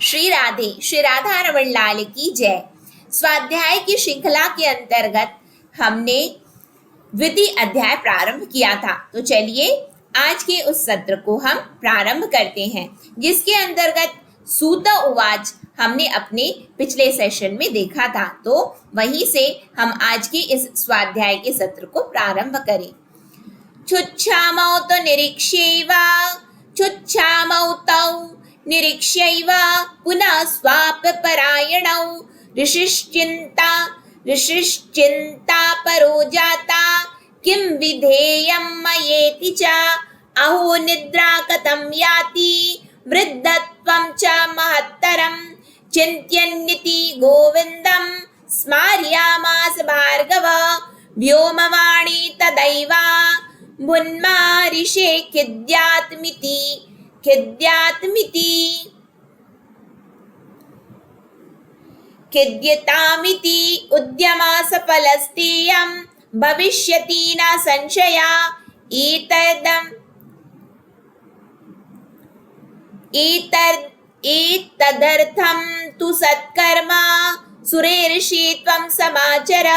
श्री राधा रमन लाल की जय। स्वाध्याय की श्रृंखला के अंतर्गत हमने द्वितीय अध्याय प्रारंभ किया था। तो चलिए आज के उस सत्र को हम प्रारंभ करते हैं, जिसके अंतर्गत सूत उवाच हमने अपने पिछले सेशन में देखा था। तो वहीं से हम आज के इस स्वाध्याय के सत्र को प्रारंभ करें। छुच्छामौ तो निरीक्ष्यैव छुच्छामौ तौ निरीक्ष्यैव पुनः स्वापपरायणौ ऋषिश्चिन्ता परो जाता किं विधेयं मयेति च अहो निद्रा कथं याति वृद्धत्वं च महत्तरं चिन्त्यन्निति गोविन्दं स्मार्यामास भार्गव व्योमवाणी तदैवा मुन्मारिषे खिद्यतामिति उद्यमा सफलस्तेयं भविष्यति न संशया एतदर्थं तु सत्कर्म सुरेर्षि त्वं समाचर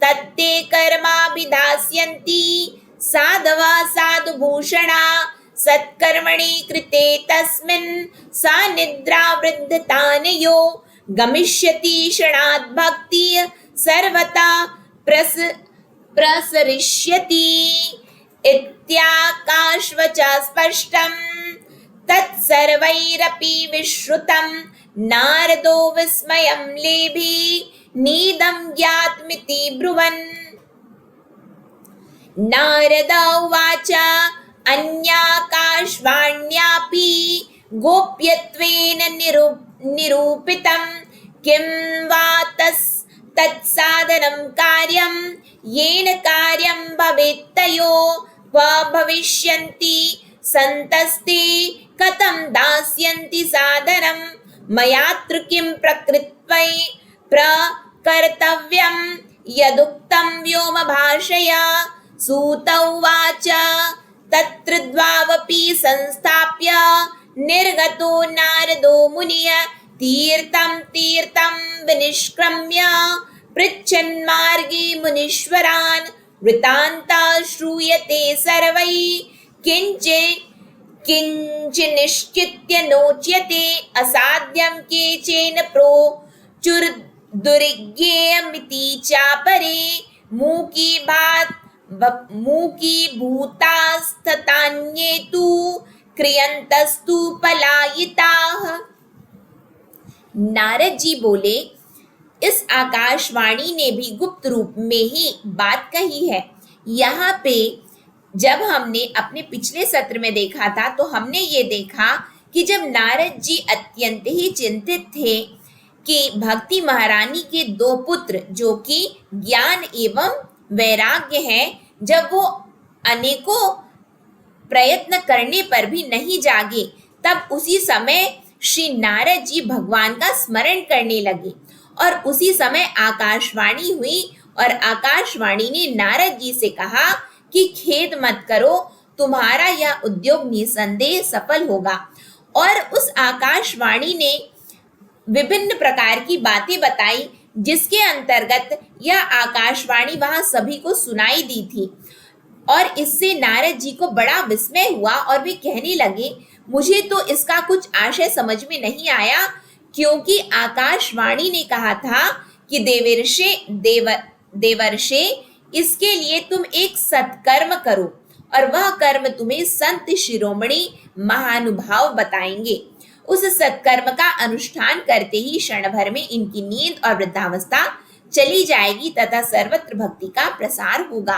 तत्ते कर्माभिधास्यन्ति साधवा साधुभूषणा सत्कर्मणि कृते तस्मिन् सा निद्रा वृद्धतानयो गमिष्यति क्षणात् भक्ति सर्वथा प्रसरिष्यति इत्याकाशवचा स्पष्टं तत्सर्वैरपि विश्रुतं नारदो विस्मयं लेभि नीदं ज्ञातमिति ब्रुवन्। नारद उवाच अन्याकाशवाण्यापि गोप्यत्वेन निरूपितं किं वा तत्साधनं कार्यं येन कार्यं भवेत्तयो क्व भविष्यन्ति सन्तस्ते कथं दास्यन्ति साधनं मयात्र किं प्रकर्तव्यं यदुक्तं व्योम भाषया। सूत उवाच तत्र द्वावपि संस्थाप्य निर्गतो नारदो मुनिः तीर्थं विनिष्क्रम्य पृच्छन्मार्गे मुनीश्वरान् वृत्तान्ता श्रूयते सर्वैः किञ्चिन्निश्चित्य नोच्यते असाध्यं केचन प्रोचुर्दुर्ज्ञेयमिति चापरे मूकीभूतास्ततान्ये तु क्रियन्तस्तु पलायिताः। नारद जी बोले, इस आकाशवाणी ने भी गुप्त रूप में ही बात कही है। यहाँ पे जब हमने अपने पिछले सत्र में देखा था तो हमने ये देखा कि जब नारद जी अत्यंत ही चिंतित थे कि भक्ति महारानी के दो पुत्र जो कि ज्ञान एवं वैराग्य हैं, जब वो अनेकों प्रयत्न करने पर भी नहीं जागे, तब उसी समय श्री नारद जी भगवान का स्मरण करने लगे और उसी समय आकाशवाणी हुई और आकाशवाणी ने नारद जी से कहा कि खेद मत करो, तुम्हारा यह उद्योग निसंदेह सफल होगा। और उस आकाशवाणी ने विभिन्न प्रकार की बातें बताई, जिसके अंतर्गत यह आकाशवाणी वहां सभी को सुनाई दी थी और इससे नारद जी को बड़ा विस्मय हुआ और वे कहने लगे, मुझे तो इसका कुछ आशय समझ में नहीं आया, क्योंकि आकाशवाणी ने कहा था कि देवर्षे इसके लिए तुम एक सत्कर्म करो और वह कर्म तुम्हें संत शिरोमणि महानुभाव बताएंगे। उस सत्कर्म का अनुष्ठान करते ही क्षण भर में इनकी नींद और वृद्धावस्था चली जाएगी तथा सर्वत्र भक्ति का प्रसार होगा।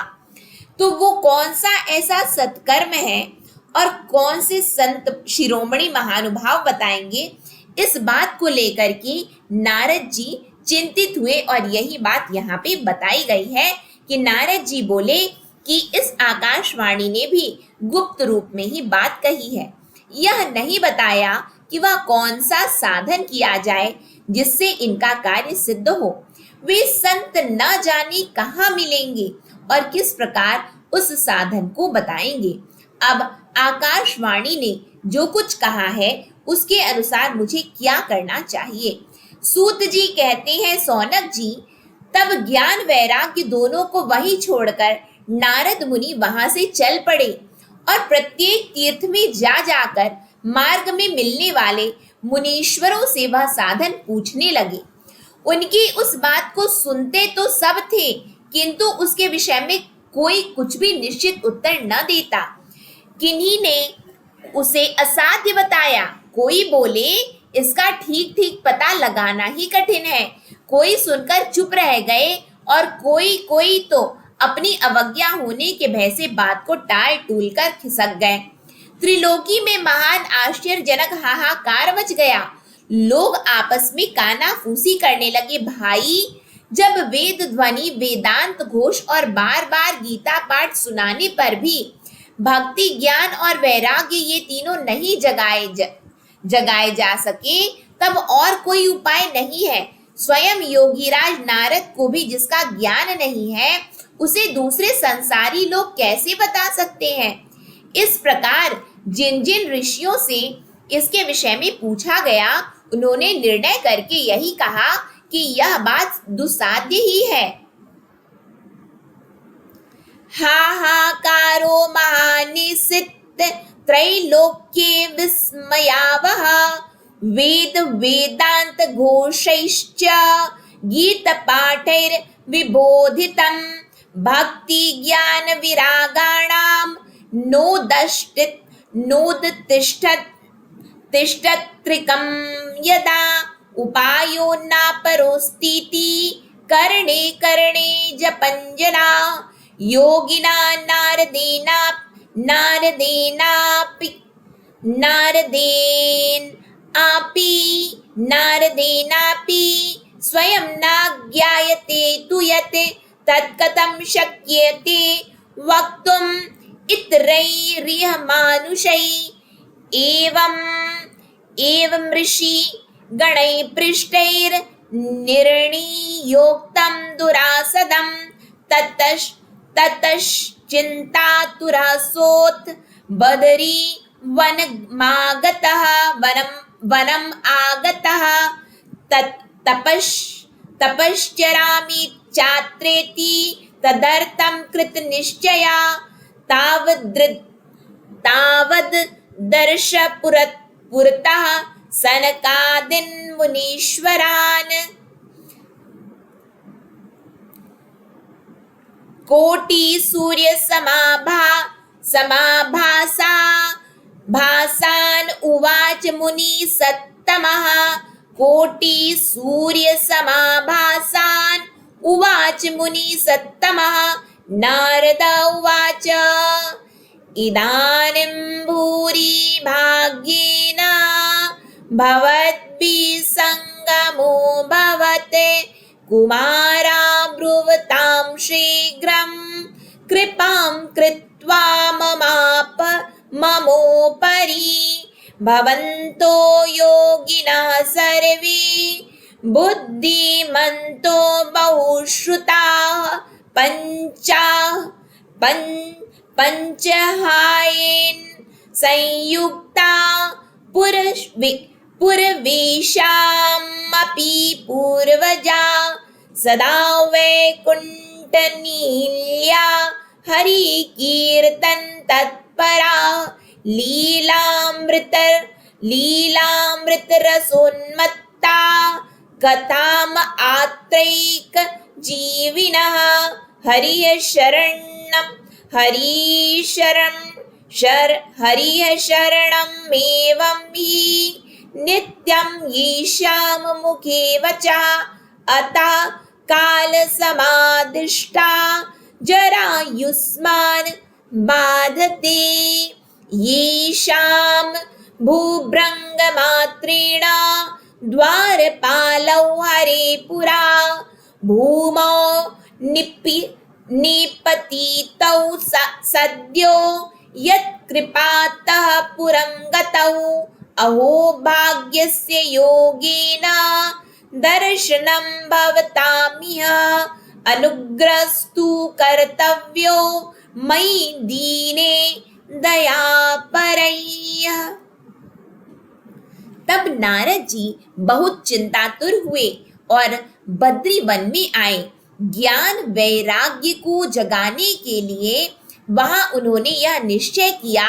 तो वो कौन सा ऐसा सत्कर्म है और कौन से संत शिरोमणि महानुभाव बताएंगे, इस बात को लेकर के नारद जी चिंतित हुए और यही बात यहाँ पे बताई गई है कि नारद जी बोले कि इस आकाशवाणी ने भी गुप्त रूप में ही बात कही है। यह नहीं बताया कि वह कौन सा साधन किया जाए जिससे इनका कार्य सिद्ध हो। वे संत न जाने कहाँ मिलेंगे और किस प्रकार उस साधन को बताएंगे। अब आकाशवाणी ने जो कुछ कहा है उसके अनुसार मुझे क्या करना चाहिए। सूत जी कहते हैं, सौनक जी, तब ज्ञान वैराग्य दोनों को वहीं छोड़कर नारद मुनि वहां से चल पड़े और प्रत्येक तीर्थ में जा जाकर मार्ग में मिलने वाले मुनीश्वरों से वह साधन पूछने लगे। उनकी उस बात को सुनते तो सब थे, किंतु उसके विषय में कोई कुछ भी निश्चित उत्तर न देता। किन्हीं ने उसे असाध्य बताया, कोई बोले इसका ठीक ठीक पता लगाना ही कठिन है, कोई सुनकर चुप रह गए और कोई तो अपनी अवज्ञा होने के भय से बात को टाल टूल कर खिसक गए। त्रिलोकी में महान आश्चर्यजनक हाहाकार मच गया। लोग आपस में कानाफूसी करने लगे। भाई, जब वेद ध्वनि, वेदांत घोष और बार बार गीता पाठ सुनाने पर भी भक्ति, ज्ञान और वैराग्य ये तीनों नहीं जगाए जा सके, तब और कोई उपाय नहीं है। स्वयं योगीराज नारद को भी जिसका ज्ञान नहीं है, उसे दूसरे संसारी लोग कैसे बता सकते हैं। इस प्रकार जिन जिन ऋषियों से इसके विषय में पूछा गया, उन्होंने निर्णय करके यही कहा कि यह बात दुस्साध्य ही है। हाहाकारो महानिसित त्रैलोक्ये विस्मयावह, वेद वेदांत घोषैश्च गीत पाठैर विबोधितम्, भक्ति ज्ञान विरागाणां नोदतिष्ठत्रिकं यदा, उपायो नापरोस्तीति कर्णे कर्णे जपञ्जना, योगिना नारदेनापि स्वयं नाज्ञायते तु यत् तत्कथं शक्यते वक्तुम् इतरैरिह मानुषैः। एवं ऋषि गणैः पृष्टैर्निर्णीयोक्तं दुरासदं, ततश्चिन्तातुरासोऽथ बदरी वनम् आगतः, तपश्चरामि चात्रेति तदर्थं कृतनिश्चया, तावद् दर्श पुरतः सनकादीन् मुनीश्वरान्। कोटि सूर्य भासान् उवाच मुनि सत्तमः, कोटि सूर्य समाभासान् उवाच मुनि सत्तमः। नारद उवाच, इदानीं भूरि भाग्येन भवद्भिः संगमो भवते, कुमारा ब्रुवतां शीघ्रं कृपां कृत्वा ममोपरि। भवन्तो योगिनः सर्वे बुद्धिमन्तो बहुश्रुताः, पंचहायेन संयुक्ता पुरवेशामपि पूर्वजा, सदा वैकुण्ठनील्या हरिकीर्तन तत्परा, लीलामृतरसोन्मत्ता कथाम आत्रैक जीविनः। हरिः शरणमेवं हि नित्यं येषां मुखे वचः, अतः कालसमादिष्टा जरायुष्मान् बाधते, येषां भूभृङ्गमात्रेण द्वारपालौ हरे पुरा, भूमौ निपतितौ सद्यो यत्कृपातः पुरं गतौ, अहो भाग्यस्य योगेन दर्शनं भवतामिह, अनुग्रहस्तु कर्तव्यो मयि दीने दयापरैः। तब नारद जी बहुत चिंतातुर हुए और बद्री वन में आए। ज्ञान वैराग्य को जगाने के लिए वहां उन्होंने यह निश्चय किया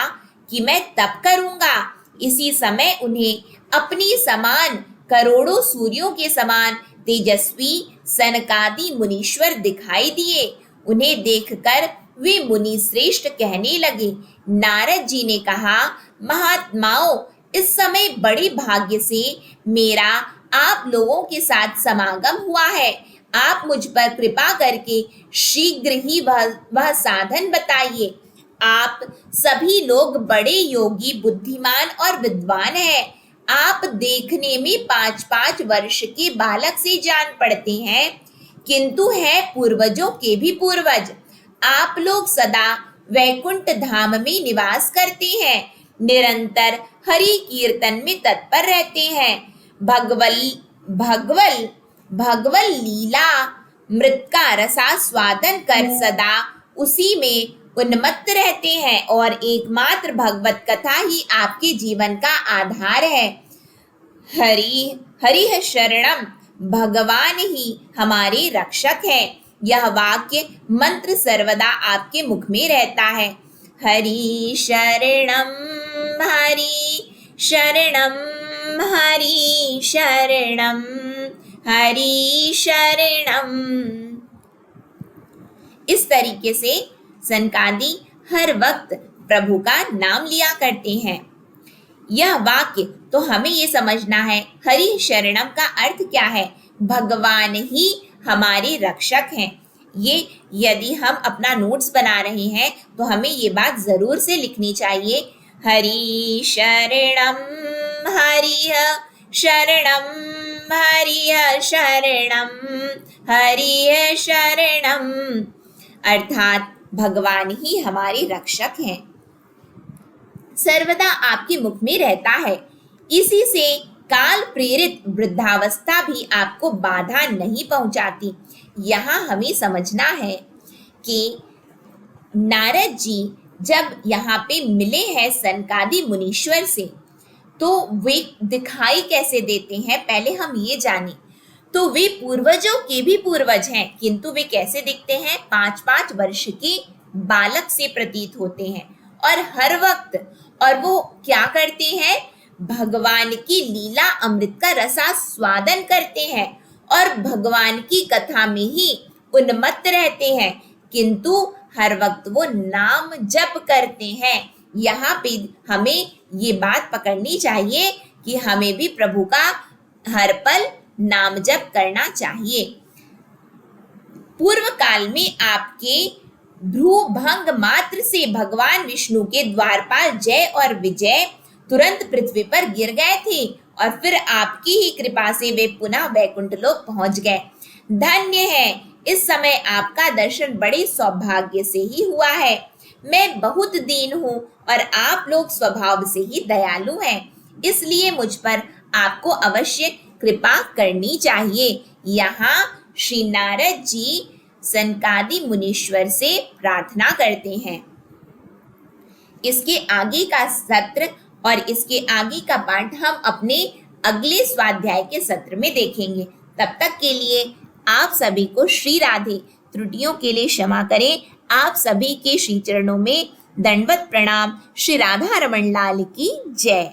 कि मैं तप करूंगा। इसी समय उन्हें अपनी समान करोड़ों सूर्यों के समान तेजस्वी सनकादि मुनीश्वर दिखाई दिए। उन्हें देखकर वे मुनि श्रेष्ठ कहने लगे। नारद जी ने कहा, महात्माओं, इस समय बड़े भाग्य से मेरा आप लोगों के साथ समागम हुआ है। आप मुझ पर कृपा करके शीघ्र ही वह साधन बताइए। आप सभी लोग बड़े योगी, बुद्धिमान और विद्वान हैं। आप देखने में 5-5 वर्ष के बालक से जान पड़ते हैं, किंतु है पूर्वजों के भी पूर्वज। आप लोग सदा वैकुंठ धाम में निवास करते हैं, निरंतर हरि कीर्तन में तत्पर रहते हैं। भगवल भगवल लीला मृत का रसास्वादन कर सदा उसी में उन्मत्त रहते हैं और एकमात्र भगवत कथा ही आपके जीवन का आधार है। हरि शरणम, भगवान ही हमारे रक्षक है। यह वाक्य मंत्र सर्वदा आपके मुख में रहता है। हरि शरणम, हरि शरणम, हरि शरणम, हरि शरणम। इस तरीके से सनकादि हर वक्त प्रभु का नाम लिया करते हैं। यह वाक्य तो हमें ये समझना है, हरि शरणम का अर्थ क्या है? भगवान ही हमारे रक्षक हैं। ये यदि हम अपना नोट्स बना रहे हैं तो हमें ये बात जरूर से लिखनी चाहिए। हरि शरणम, हरि शरणम, हरि शरणम, हरि शरणम। अर्थात भगवान ही हमारे रक्षक हैं, सर्वदा आपके मुख में रहता है। इसी से काल प्रेरित वृद्धावस्था भी आपको बाधा नहीं पहुंचाती। यहाँ हमें समझना है कि नारद जी जब यहाँ पे मिले हैं सनकादि मुनीश्वर से, तो वे दिखाई कैसे देते हैं, पहले हम ये जाने। तो वे पूर्वजों के भी पूर्वज हैं, किंतु वे कैसे दिखते हैं? 5-5 वर्ष के बालक से प्रतीत होते हैं और हर वक्त, और वो क्या करते हैं? भगवान की लीला अमृत का रसास्वादन करते हैं और भगवान की कथा में ही उन्मत्त रहते हैं, किंतु हर वक्त वो नाम जप करते हैं। यहाँ पे हमें ये बात पकड़नी चाहिए कि हमें भी प्रभु का हर पल नाम जप करना चाहिए। पूर्व काल में आपके भ्रूभंग मात्र से भगवान विष्णु के द्वारपाल जय और विजय तुरंत पृथ्वी पर गिर गए थे और फिर आपकी ही कृपा से वे पुनः वैकुंठ लोक पहुंच गए। धन्य है, इस समय आपका दर्शन बड़े सौभाग्य से ही हुआ है। मैं बहुत दीन हूँ और आप लोग स्वभाव से ही दयालु हैं, इसलिए मुझ पर आपको अवश्य कृपा करनी चाहिए। यहाँ श्री नारद जी सनकादि मुनीश्वर से प्रार्थना करते हैं। इसके आगे का सत्र और इसके आगे का पाठ हम अपने अगले स्वाध्याय के सत्र में देखेंगे। तब तक के लिए आप सभी को श्री राधे। त्रुटियों के लिए क्षमा करें। आप सभी के श्री चरणों में दंडवत प्रणाम। श्री राधा रमन लाल की जय।